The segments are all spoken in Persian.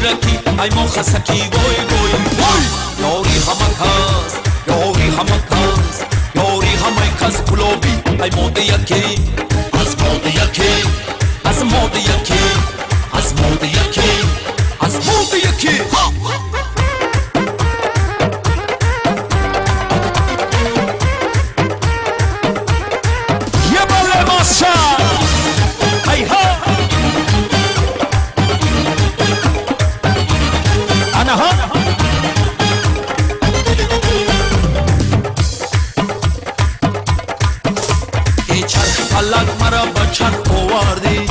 شیرکی ای ما خسکی وای وای وای یاری همکاس یاری همکاس یاری همکاس گلابی ای موده یکی از موده یکی از موده یکی از موده یکی از موده یکی فلک مرا با چرخ آوردی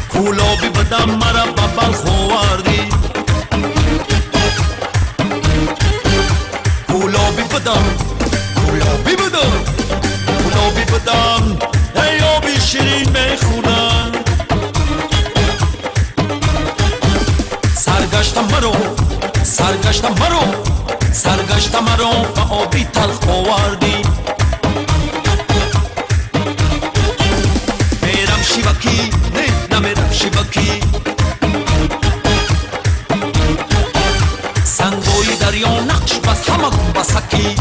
کولابی بدم مرا با بلخ آوردی کولابی بدم کولابی بدم کولابی بدم ای آبی شیرین میخورم سرگشتم مرو سرگشتم مرو سرگشتم مرو با آبی تلخ آوردی میرم شیوکی نه نمیرم شیوکی سنگوی دریا نقش بس همه بسکی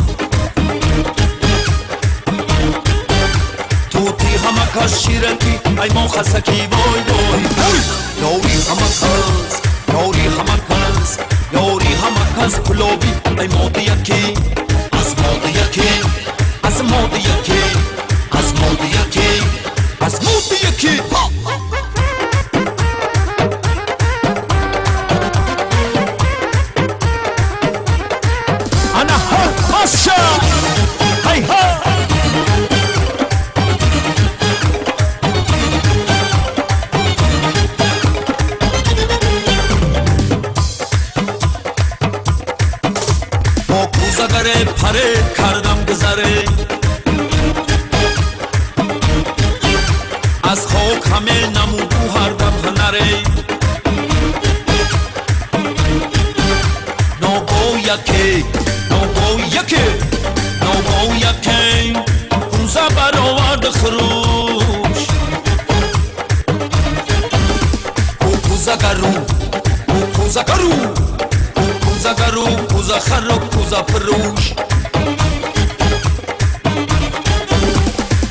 توتی همه کس شیرکی ای ما خسکی وای وای یاری همه کس یاری همه کس یاری همه کس کلوبی ای موده یکی از موده یکی از موده یکی از موده یکی از موده یکی انا ها ماشا هی ها کوزگره پره کردم گذره از خاک همه نمودو هر دم هنره نوبو یکی نوبو یکی نوبو یکی کوزه برآورد خروش کوزگرو کوزگرو کوزگرو کوزه خر و کوزه فروش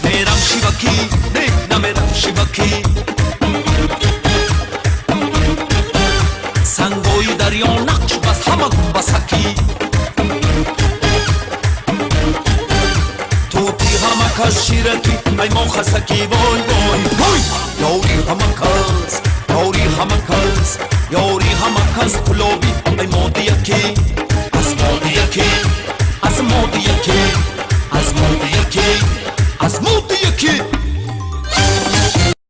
میرم شیوکی نه نمیرم شیوکی سنگوی دریا نقش بس همه بسکی توتی همه کس شیرکی ای ما خسکی وای وای وای یاری همه کس یاری همه کس یاری همه کس کلوبی ای